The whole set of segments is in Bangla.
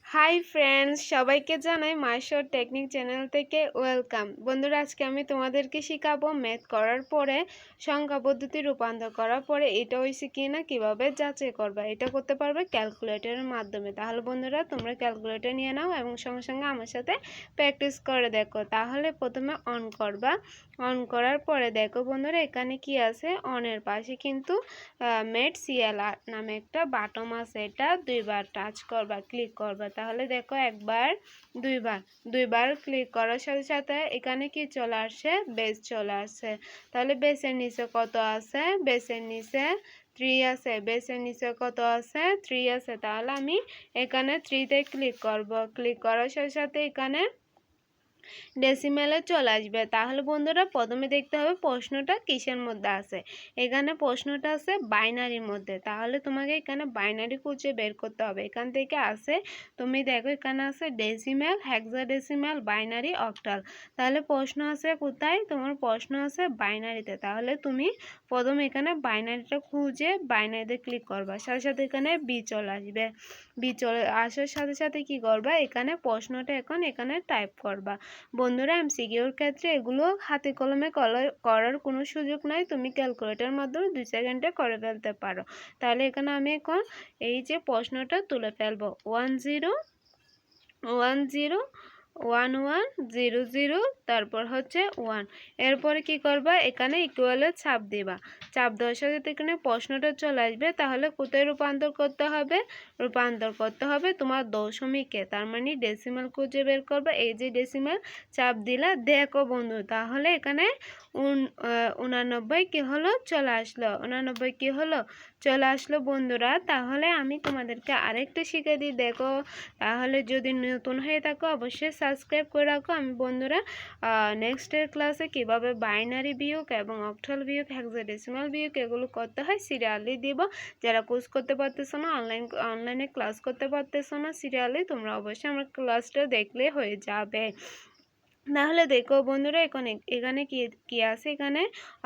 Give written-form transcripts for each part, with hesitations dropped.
হাই ফ্রেন্ডস, সবাইকে জানাই মাইশোর টেকনিক চ্যানেল থেকে ওয়েলকাম। বন্ধুরা, আজকে আমি তোমাদেরকে শেখাবো ম্যাথ করার পরে সংখ্যা পদ্ধতি রূপান্তর করার পরে এটা হয়েছে কি না কীভাবে যাচাই করবা। এটা করতে পারবে ক্যালকুলেটরের মাধ্যমে। তাহলে বন্ধুরা, তোমরা ক্যালকুলেটর নিয়ে নাও এবং সঙ্গে সঙ্গে আমার সাথে প্র্যাকটিস করে দেখো। তাহলে প্রথমে অন করবা। অন করার পরে দেখো বন্ধুরা, এখানে কি আছে, অনের পাশে কিন্তু মেট সিএলআর নামে একটা বাটন আছে। এটা দুইবার টাচ করবা, ক্লিক করবা। তাহলে দেখো একবার দুইবার ক্লিক করার সাথে সাথে এখানে কি চলে আসে, বেস চলে আসে। তাহলে বেসের নিচে কত আছে, বেসের নিচে 3 আছে। বেসের নিচে কত আছে, 3 আছে। তাহলে আমি এখানে 3-তে ক্লিক করব। ক্লিক করার সাথে সাথে এখানে ডেসিমেলে চলে আসবে। তাহলে বন্ধুরা, প্রথমে দেখতে হবে প্রশ্নটা কিসের মধ্যে আছে। এখানে প্রশ্নটা আছে বাইনারির মধ্যে। তাহলে তোমাকে এখানে বাইনারি খুঁজে বের করতে হবে। এখান থেকে আছে, তুমি দেখো এখানে আছে ডেসিমেল, হেক্সাডেসিমেল, বাইনারি, অক্টাল। তাহলে প্রশ্ন আছে কোথায়, তোমার প্রশ্ন আছে বাইনারিতে। তাহলে তুমি প্রথম এখানে বাইনারিটা খুঁজে বাইনারিতে ক্লিক করবা। সাথে সাথে এখানে বি চলে আসবে। বি চলে আসার সাথে সাথে কি করবা, এখানে প্রশ্নটা এখন এখানে টাইপ করবা। বন্ধুরা, এমসিকিউর ক্ষেত্রে এগুলো হাতে কলমে করার কোনো সুযোগ নাই। তুমি ক্যালকুলেটরের মাধ্যমে 2 সেকেন্ডে করে ফেলতে পারো। তাহলে এখানে আমি এখন এই যে প্রশ্নটা তুলে ফেলবো। 10101100, তারপর হচ্ছে 1। এরপরে কি করবা, এখানে ইকুয়ালের ছাপ দিবা। চাপ দেওয়ার সাথে এখানে প্রশ্নটা চলে আসবে। তাহলে কোথায় রূপান্তর করতে হবে, তোমার দশমিকে, তার মানে ডেসিমাল খুঁজে বের করবা। এই যে ডেসিমাল চাপ দিলা, দেখো বন্ধু, তাহলে এখানে 89 কি হলো, চলে আসলো। 89 কি হলো, চলে আসলো বন্ধুরা। তাহলে আমি তোমাদেরকে আরেকটা শিখে দিই, দেখো। তাহলে যদি নতুন হয়ে থাকো অবশ্যই সাবস্ক্রাইব করে রাখো। আমি বন্ধুরা নেক্সটের ক্লাসে কিভাবে বাইনারি বিয়োগ এবং অক্টাল বিয়োগ, হেক্সাডেসিমাল বিয়োগ এগুলো করতে হয় সিরিয়ালি দিব। যারা কোর্স করতে পারতেছো না, অনলাইনে ক্লাস করতে পারতেছো না সিরিয়ালি, তোমরা অবশ্যই আমার ক্লাসটা দেখলে হয়ে যাবে। তাহলে দেখো বন্ধুরা, এখানে কি আছে, এখানে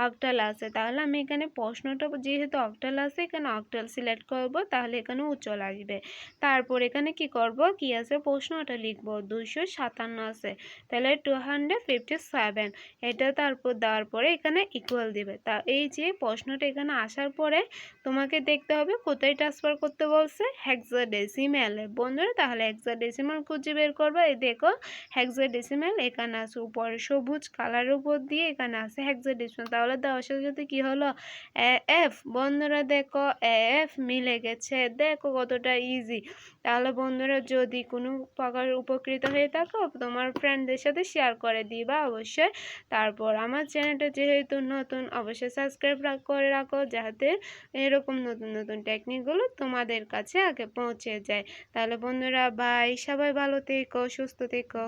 অক্টাল আছে। তাহলে আমি এখানে প্রশ্নটা যেহেতু অক্টাল আছে, এখানে অক্টাল সিলেক্ট করব। তাহলে এখানে উজ্জ্বল আসবে। তারপর এখানে কি করব, কি আছে প্রশ্নটা লিখব। 257 আছে, তাহলে 257 এটা। তারপর দেওয়ার পরে এখানে ইকুয়াল দিবে। তা এই যে প্রশ্নটা এখানে আসার পরে তোমাকে দেখতে হবে কোথায় ট্রান্সফার করতে বলছে, হেক্সাডেসিমেলে বন্ধুরা। তাহলে হেক্সাডেসিমাল খুঁজে বের করবে। এই দেখো হেক্সাডেসিমাল এখানে আছে, উপরে সবুজ কালারের উপর দিয়ে এখানে আছে হেক্সাডেসিমাল। তাহলে দেওয়ার সাথে সাথে কি হলো, এফ। বন্ধুরা দেখো এফ মিলে গেছে, দেখো কতটা ইজি। তাহলে বন্ধুরা, যদি কোনো প্রকার উপকৃত হয়ে থাকো তোমার ফ্রেন্ডদের সাথে শেয়ার করে দিবা অবশ্যই। তারপর আমার চ্যানেলটা যেহেতু নতুন, অবশ্যই সাবস্ক্রাইব করে রাখো, যাতে এরকম নতুন নতুন টেকনিকগুলো তোমাদের কাছে আগে পৌঁছে যায়। তাহলে বন্ধুরা, বাই, সবাই ভালো থেকো, সুস্থ থেকো।